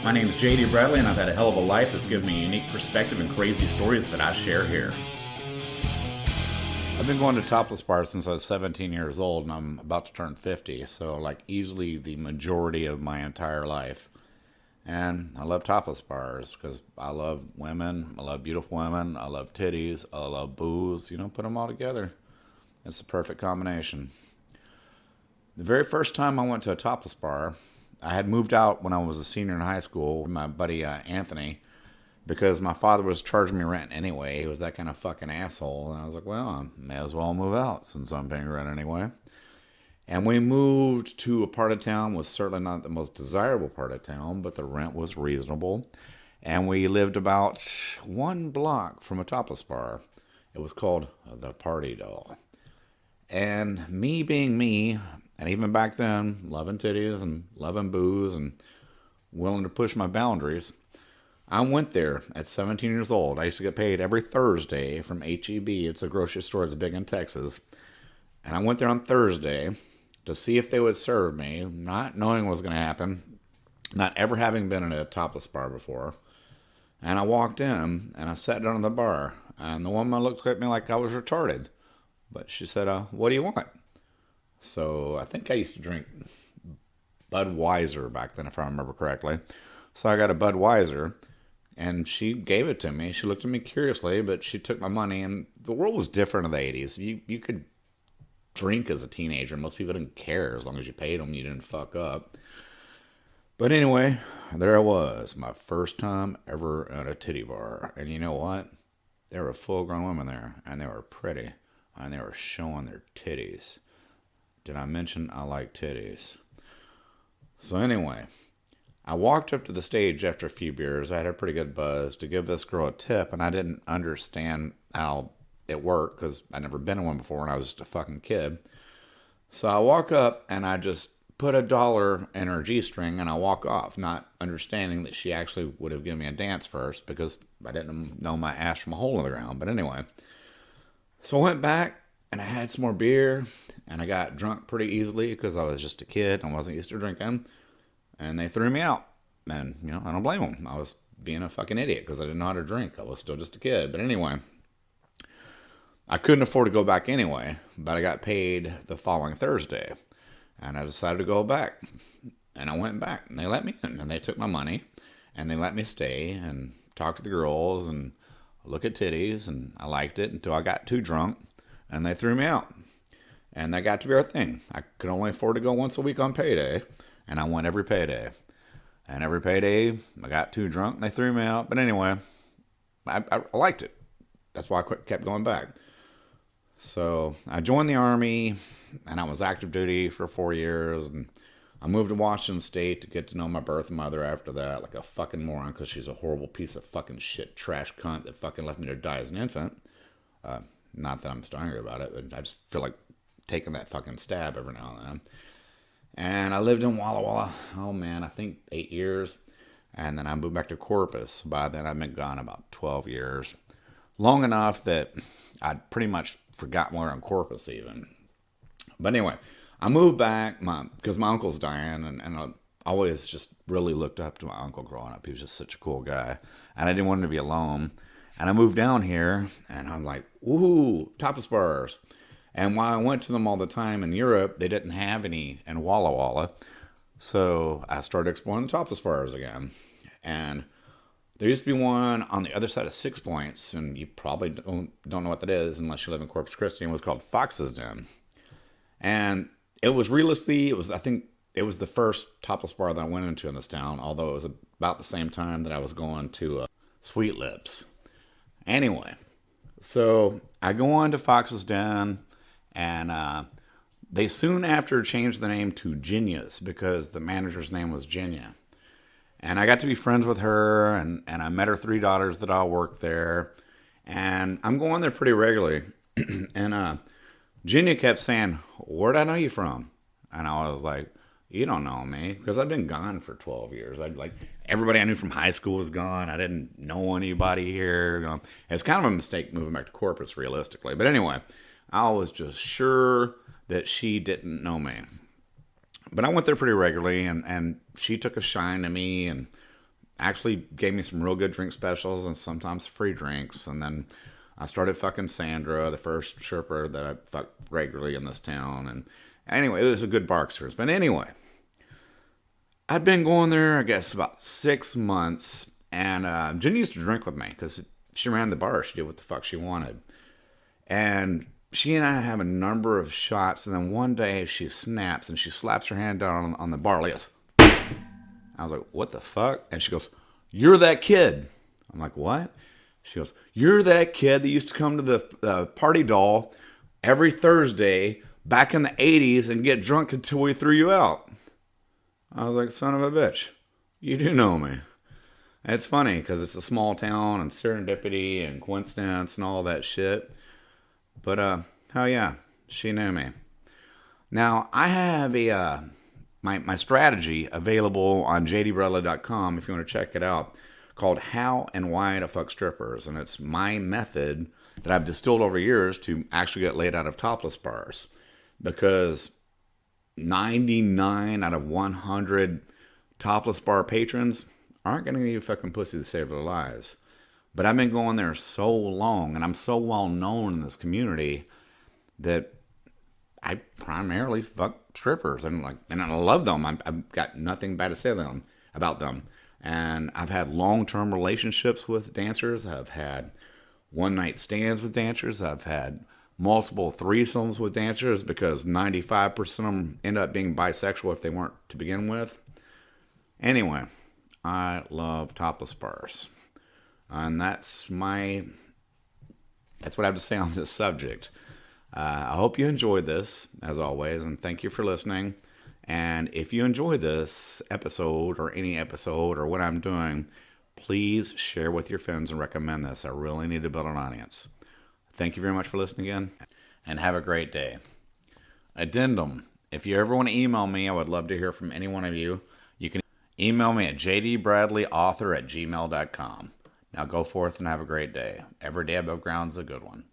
My name is JD Bradley, and I've had a hell of a life that's given me a unique perspective and crazy stories that I share here. I've been going to topless bars since I was 17 years old, and I'm about to turn 50, so like easily the majority of my entire life. And I love topless bars because I love women, I love beautiful women, I love titties, I love booze, put them all together. It's the perfect combination. The very first time I went to a topless bar, I had moved out when I was a senior in high school with my buddy Anthony because my father was charging me rent anyway. He was that kind of fucking asshole. And I was like, well, I may as well move out since I'm paying rent anyway. And we moved to a part of town, was certainly not the most desirable part of town, but the rent was reasonable. And we lived about 1 block from a topless bar. It was called the Party Doll. And me being me, and even back then, loving titties and loving booze and willing to push my boundaries, I went there at 17 years old. I used to get paid every Thursday from H-E-B. It's a grocery store. It's big in Texas. And I went there on Thursday to see if they would serve me, not knowing what was going to happen, not ever having been in a topless bar before. And I walked in, and I sat down at the bar. And the woman looked at me like I was retarded. But she said, what do you want? So I think I used to drink Budweiser back then, if I remember correctly. So I got a Budweiser, and she gave it to me. She looked at me curiously, but she took my money, and the world was different in the 80s. You could drink as a teenager. Most people didn't care as long as you paid them. You didn't fuck up. But anyway, there I was, my first time ever at a titty bar. And you know what? There were full-grown women there, and they were pretty, and they were showing their titties. Did I mention I like titties? So anyway, I walked up to the stage after a few beers. I had a pretty good buzz to give this girl a tip, and I didn't understand how it worked because I'd never been in one before and I was just a fucking kid. So I walk up and I just put $1 in her G-string and I walk off, not understanding that she actually would have given me a dance first because I didn't know my ass from a hole in the ground. But anyway, so I went back and I had some more beer. And I got drunk pretty easily because I was just a kid and wasn't used to drinking. And they threw me out. And, I don't blame them. I was being a fucking idiot because I didn't know how to drink. I was still just a kid. But anyway, I couldn't afford to go back anyway. But I got paid the following Thursday. And I decided to go back. And I went back. And they let me in. And they took my money. And they let me stay and talk to the girls and look at titties. And I liked it until I got too drunk. And they threw me out. And that got to be our thing. I could only afford to go once a week on payday. And I went every payday. And every payday, I got too drunk and they threw me out. But anyway, I liked it. That's why I kept going back. So I joined the Army. And I was active duty for 4 years. And I moved to Washington State to get to know my birth mother after that. Like a fucking moron. Because she's a horrible piece of fucking shit trash cunt that fucking left me to die as an infant. Not that I'm angry about it. But I just feel like taking that fucking stab every now and then. And I lived in Walla Walla, I think 8 years. And then I moved back to Corpus. By then I'd been gone about 12 years. Long enough that I'd pretty much forgotten where in Corpus even. But anyway, I moved back because my uncle's dying. And I always just really looked up to my uncle growing up. He was just such a cool guy. And I didn't want him to be alone. And I moved down here and I'm like, woohoo, topless bars. And while I went to them all the time in Europe, they didn't have any in Walla Walla. So I started exploring the topless bars again. And there used to be one on the other side of 6 Points. And you probably don't know what that is unless you live in Corpus Christi. It was called Fox's Den. And it was realistically, I think it was the first topless bar that I went into in this town. Although it was about the same time that I was going to Sweet Lips. Anyway, so I go on to Fox's Den. And they soon after changed the name to Genius because the manager's name was Genya. And I got to be friends with her, and I met her 3 daughters that all worked there. And I'm going there pretty regularly. And Genya kept saying, where'd I know you from? And I was like, you don't know me. Because I've been gone for 12 years. Everybody I knew from high school was gone. I didn't know anybody here. It's kind of a mistake moving back to Corpus, realistically. But anyway, I was just sure that she didn't know me. But I went there pretty regularly, and she took a shine to me, and actually gave me some real good drink specials and sometimes free drinks. And then I started fucking Sandra, the first stripper that I fucked regularly in this town. And anyway, it was a good bar experience. But anyway, I'd been going there, I guess, about 6 months. And Jenny used to drink with me because she ran the bar. She did what the fuck she wanted. And she and I have a number of shots. And then one day she snaps and she slaps her hand down on the bar like this. I was like, what the fuck? And she goes, you're that kid. I'm like, what? She goes, you're that kid that used to come to the party doll every Thursday back in the 80s and get drunk until we threw you out. I was like, son of a bitch, you do know me. And it's funny because it's a small town and serendipity and coincidence and all that shit. But, hell yeah, she knew me. Now, I have my strategy available on jdbradley.com if you want to check it out, called How and Why to Fuck Strippers. And it's my method that I've distilled over years to actually get laid out of topless bars. Because 99 out of 100 topless bar patrons aren't going to give you fucking pussy to save their lives. But I've been going there so long, and I'm so well known in this community that I primarily fuck strippers, and I love them. I've got nothing bad to say about them. And I've had long-term relationships with dancers. I've had one-night stands with dancers. I've had multiple threesomes with dancers because 95% of them end up being bisexual if they weren't to begin with. Anyway, I love topless bars. And that's what I have to say on this subject. I hope you enjoyed this, as always, and thank you for listening. And if you enjoy this episode or any episode or what I'm doing, please share with your friends and recommend this. I really need to build an audience. Thank you very much for listening again, and have a great day. Addendum. If you ever want to email me, I would love to hear from any one of you. You can email me at jdbradleyauthor@gmail.com. Now go forth and have a great day. Every day above ground is a good one.